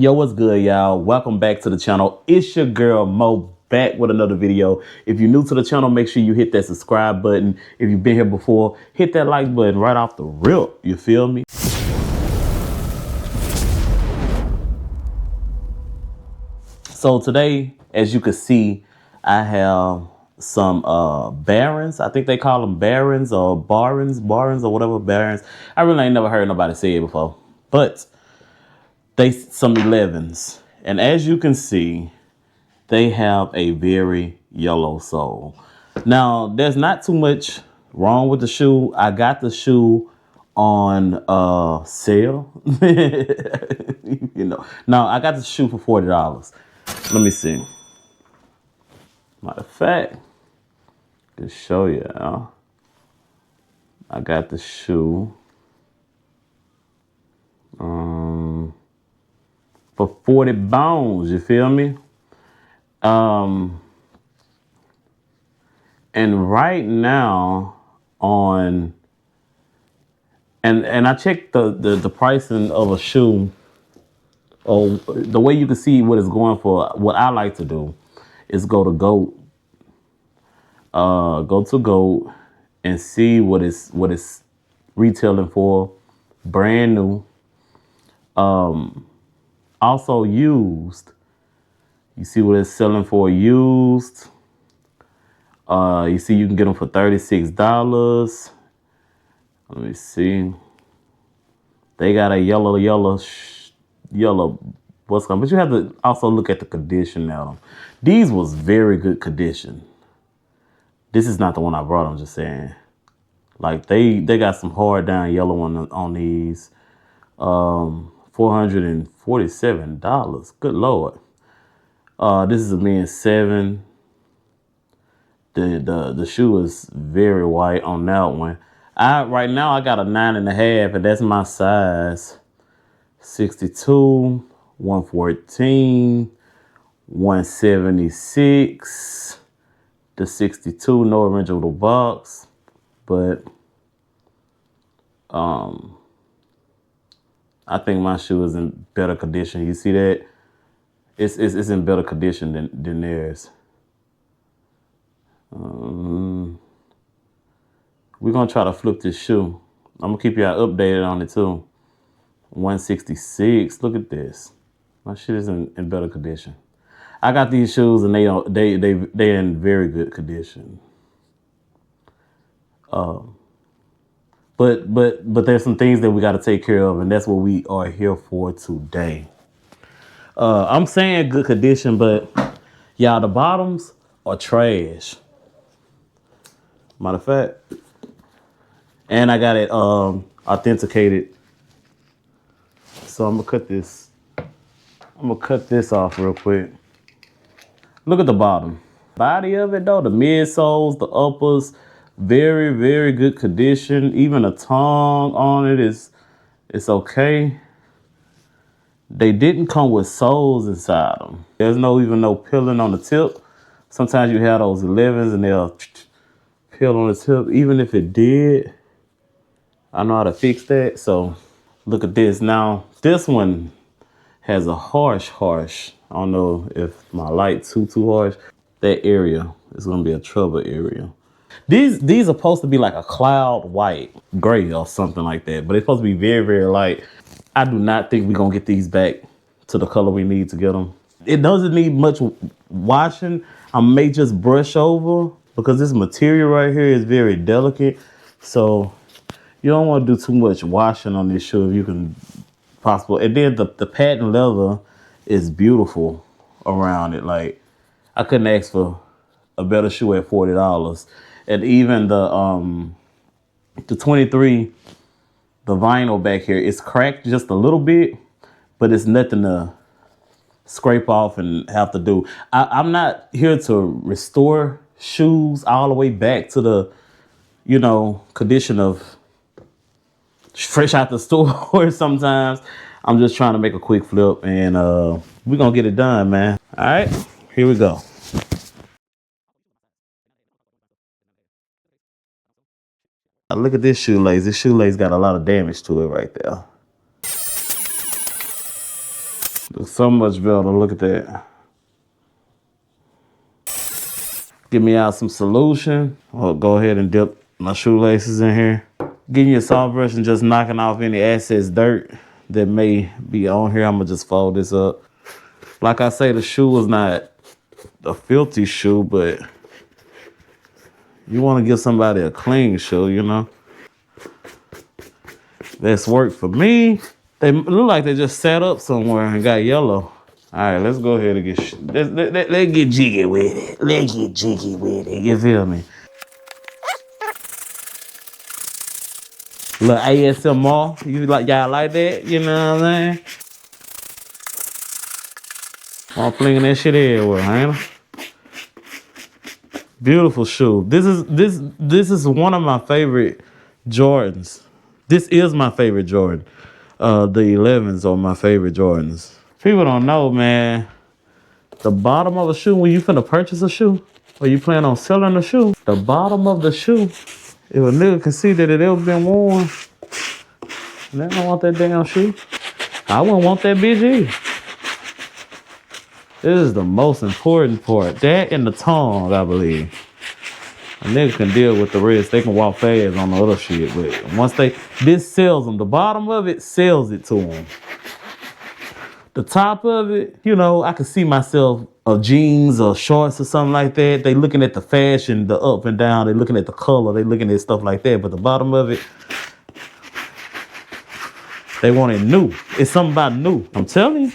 Yo, what's good, y'all? Welcome back to the channel. It's your girl Mo, back with another video. If you're new to the channel, make sure you hit that subscribe button. If you've been here before, hit that like button right off the rip. You feel me? So today, as you can see, I have some barons. I think they call them barons or barons or whatever, barons. I really ain't never heard nobody say it before, but they some 11s, and as you can see, they have a very yellow sole. Now, there's not too much wrong with the shoe. I got the shoe on sale. Now I got the shoe for $40. Let me see. Matter of fact, to show you, I got the shoe for 40 bones. You feel me? And right now on and I checked the pricing of a shoe, or the way you can see what it's going for. What I like to do is go to GOAT and see what it's retailing for, brand new. Also used. You see what it's selling for used. You see you can get them for $36. Let me see. They got a yellow what's coming, but you have to also look at the condition now. These was very good condition. This is not the one I brought. I'm just saying, like they got some hard down yellow on these. $447. Good Lord. This is a men's 7. The shoe is very white on that one. Right now I got a 9.5, and that's my size. 62, 114, 176. The 62, no original box, but I think my shoe is in better condition. You see that? It's in better condition than theirs. We're gonna try to flip this shoe. I'm gonna keep y'all updated on it too. 166. Look at this. My shit is in better condition. I got these shoes and they in very good condition. But there's some things that we got to take care of, and that's what we are here for today. I'm saying good condition, but y'all, the bottoms are trash. Matter of fact, and I got it authenticated. So I'm gonna cut this. I'm gonna cut this off real quick. Look at the bottom. Body of it though, the midsoles, the uppers, very, very good condition. Even the tongue on it it's okay. They didn't come with soles inside them. There's even no pilling on the tip. Sometimes you have those 11s and they'll peel on the tip. Even if it did, I know how to fix that. So look at this. Now, this one has a harsh. I don't know if my light too harsh. That area is gonna be a trouble area. These are supposed to be like a cloud white, gray or something like that, but it's supposed to be very, very light. I do not think we're gonna get these back to the color we need to get them. It doesn't need much washing. I may just brush over because this material right here is very delicate. So you don't want to do too much washing on this shoe if you can possible. And then the patent leather is beautiful around it. Like, I couldn't ask for a better shoe at $40. And even the 23, the vinyl back here, it's cracked just a little bit, but it's nothing to scrape off and have to do. I'm not here to restore shoes all the way back to the, condition of fresh out the store. Sometimes I'm just trying to make a quick flip, and we're gonna get it done, man. All right, here we go. Look at this shoelace. This shoelace got a lot of damage to it right there. Looks so much better. Look at that. Give me out some solution. I'll go ahead and dip my shoelaces in here. Getting your soft brush and just knocking off any excess dirt that may be on here. I'm gonna just fold this up. Like I say, the shoe is not a filthy shoe, but you want to give somebody a clean shoe, you know? That's worked for me. They look like they just sat up somewhere and got yellow. All right, let's go ahead and let's get jiggy with it. Let's get jiggy with it. You feel me? Little ASMR. Y'all like that? You know what I'm saying? I'm flinging that shit everywhere, ain't I? Beautiful shoe. This is one of my favorite Jordans. This is my favorite Jordan. The 11s are my favorite Jordans. People don't know, man. The bottom of a shoe, when you finna purchase a shoe, or you plan on selling a shoe, the bottom of the shoe, if a nigga can see that it ever been worn, they don't want that damn shoe. I wouldn't want that bitch either. This is the most important part. That and the tongue, I believe. A nigga can deal with the rest. They can walk fast on the other shit. But once this sells them. The bottom of it sells it to them. The top of it, you know, I can see myself of jeans or shorts or something like that. They looking at the fashion, the up and down. They looking at the color. They looking at stuff like that. But the bottom of it, they want it new. It's something about new. I'm telling you.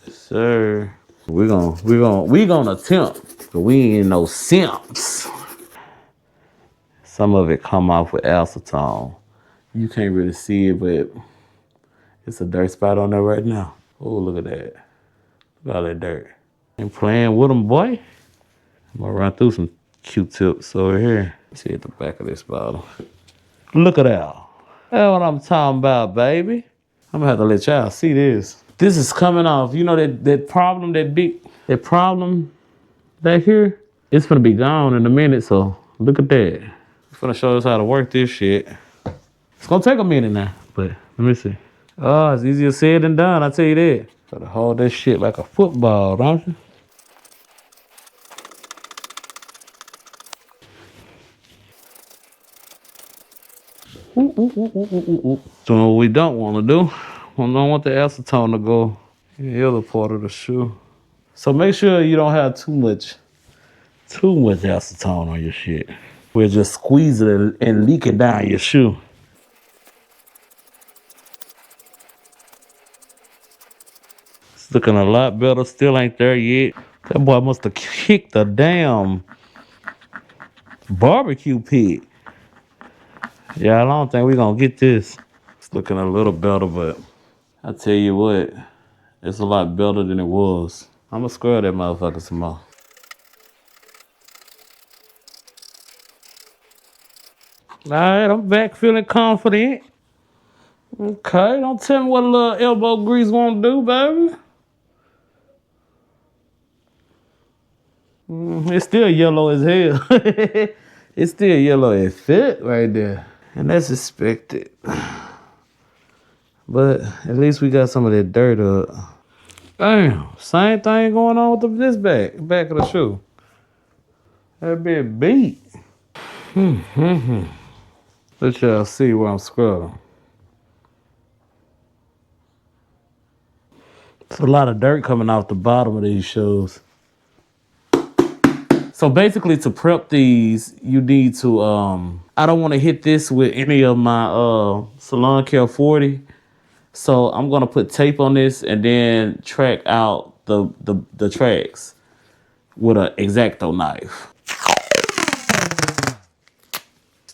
Yes, sir. We're gonna attempt, but we ain't no simps. Some of it come off with acetone. You can't really see it, but it's a dirt spot on there right now. Oh, look at that. Look at all that dirt. Ain't playing with them, boy. I'm gonna run through some Q-tips over here. See at the back of this bottle. Look at that. That's what I'm talking about, baby. I'm gonna have to let y'all see this. This is coming off. You know that problem, that problem back here? It's gonna be gone in a minute, so look at that. I'm gonna show us how to work this shit. It's gonna take a minute now, but let me see. Oh, it's easier said than done, I tell you that. Gotta hold that shit like a football, don't you? Ooh, ooh, ooh, ooh, ooh, ooh. So what we don't want to do, we don't want the acetone to go in the other part of the shoe. So make sure you don't have too much acetone on your shit. We'll just squeeze it and leak it down your shoe. It's looking a lot better. Still ain't there yet. That boy must have kicked the damn barbecue pit. Yeah, I don't think we're gonna get this. It's looking a little better, but I tell you what, it's a lot better than it was. I'm gonna scrub that motherfucker some more. All right, I'm back feeling confident. Okay, don't tell me what a little elbow grease won't do, baby. It's still yellow as hell. It's still yellow as fit right there. And that's expected. But at least we got some of that dirt up. Damn, same thing going on with this back of the shoe. That bit beat. Let y'all see where I'm scrubbing. There's a lot of dirt coming off the bottom of these shoes. So basically to prep these, you need to, I don't want to hit this with any of my Salon Care 40. So I'm going to put tape on this and then track out the tracks with an X-Acto knife.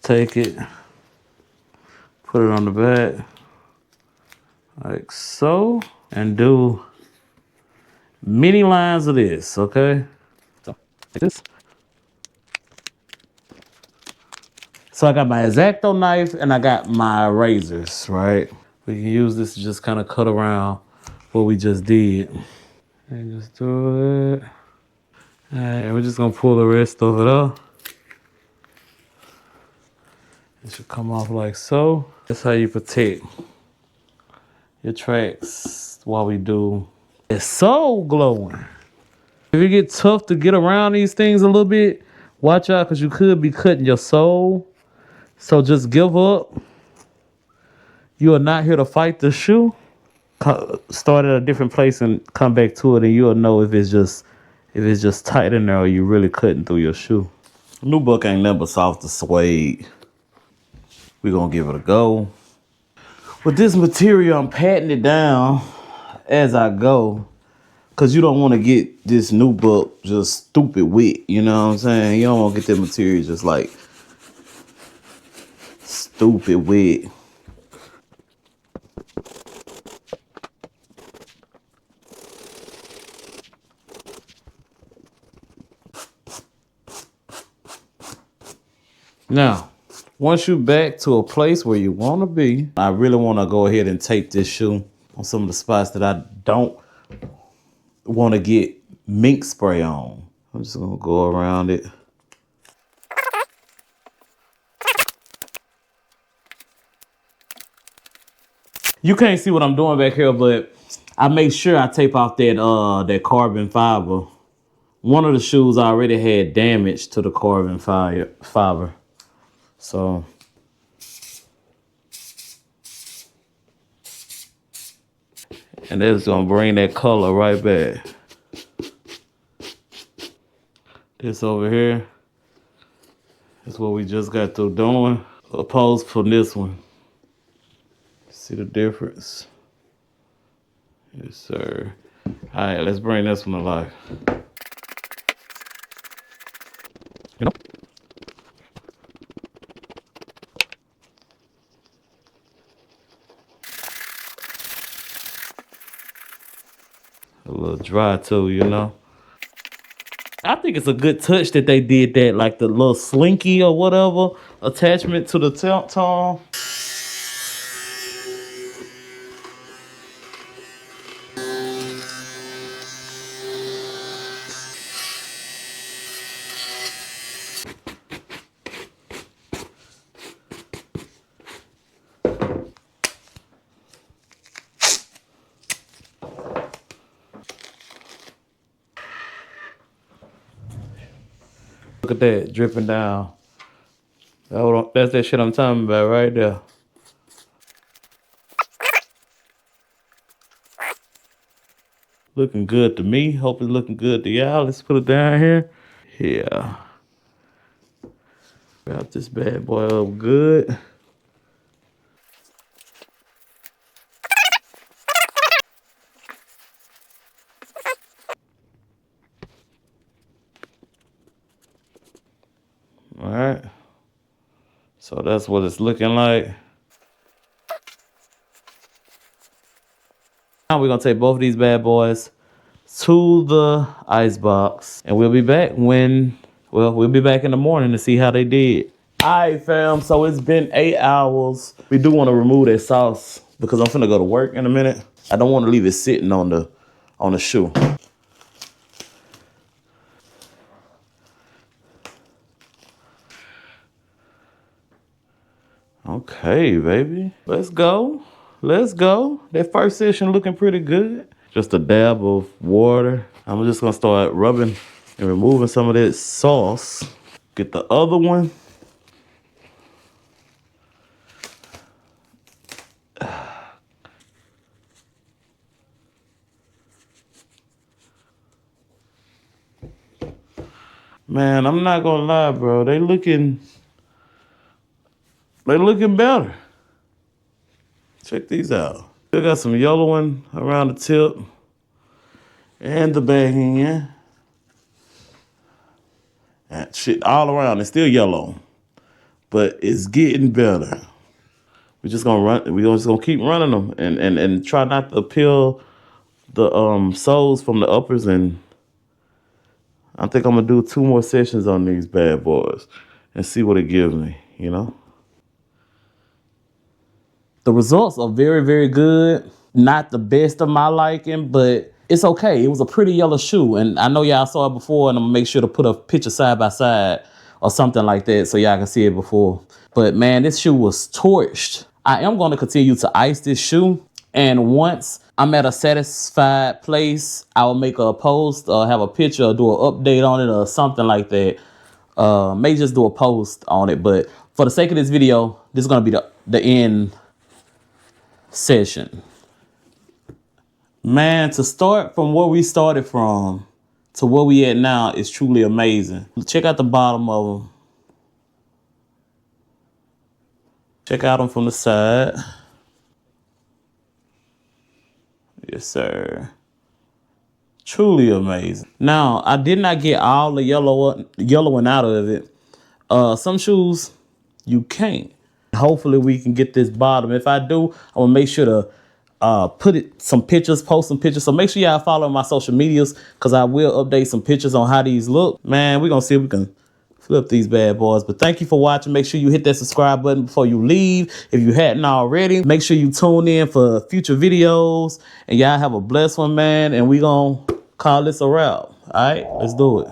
Take it, put it on the back, like so, and do many lines of this, okay? So, like this. So I got my X-Acto knife and I got my razors, right? We can use this to just kind of cut around what we just did. And just do it. All right, we're just gonna pull the rest of it off. It should come off like so. That's how you protect your tracks while we do. It's so glowing. If it get tough to get around these things a little bit, watch out because you could be cutting your sole. So just give up. You are not here to fight the shoe. Start at a different place and come back to it, and you'll know if it's just tight in there or you really cutting through your shoe. New book ain't nothing but soft suede. We're gonna give it a go. With this material, I'm patting it down as I go. Cause you don't want to get this new book just stupid wet. You know what I'm saying? You don't want to get that material just like stupid wet. Now, once you're back to a place where you want to be, I really want to go ahead and tape this shoe on some of the spots that I don't want to get mink spray on. I'm just going to go around it. You can't see what I'm doing back here, but I make sure I tape off that carbon fiber. One of the shoes already had damage to the carbon fiber. So and that's gonna bring that color right back. This over here is what we just got through doing. Opposed from this one. See the difference? Yes, sir. All right, let's bring this one to life. You know? A little dry too, you know? I think it's a good touch that they did that, like the little slinky or whatever attachment to the tongue. Look at that dripping down. That's that shit I'm talking about right there. Looking good to me. Hope it's looking good to y'all. Let's put it down here. Yeah. Wrap this bad boy up good. All right. So that's what it's looking like. Now we're gonna take both of these bad boys to the ice box, and we'll be back we'll be back in the morning to see how they did. All right, fam. So it's been 8 hours. We do want to remove that sauce because I'm finna go to work in a minute. I don't want to leave it sitting on the shoe. Okay, baby. Let's go. Let's go. That first session looking pretty good. Just a dab of water. I'm just gonna start rubbing and removing some of that sauce. Get the other one. Man, I'm not gonna lie, bro. They looking better. Check these out. Still got some yellowing around the tip and the back end. And shit all around. It's still yellow, but it's getting better. We're just gonna run. We're just gonna keep running them and try not to peel the soles from the uppers. And I think I'm gonna do 2 more sessions on these bad boys and see what it gives me. You know. The results are very, very good. Not the best of my liking, but it's okay. It was a pretty yellow shoe. And I know y'all saw it before, and I'm gonna make sure to put a picture side by side or something like that so y'all can see it before. But man, this shoe was torched. I am going to continue to ice this shoe. And once I'm at a satisfied place, I will make a post or have a picture or do an update on it or something like that. May just do a post on it. But for the sake of this video, this is going to be the end session. Man, to start from where we started from to where we at now is truly amazing. Check out the bottom of them. Check out them from the side. Yes, sir. Truly amazing. Now, I did not get all the yellowing out of it. Some shoes, you can't. Hopefully, we can get this bottom. If I do, I'm gonna make sure to post some pictures. So make sure y'all follow my social medias because I will update some pictures on how these look. Man, we're gonna see if we can flip these bad boys. But thank you for watching. Make sure you hit that subscribe button before you leave. If you hadn't already, make sure you tune in for future videos. And y'all have a blessed one, man. And we gonna call this a wrap. All right, let's do it.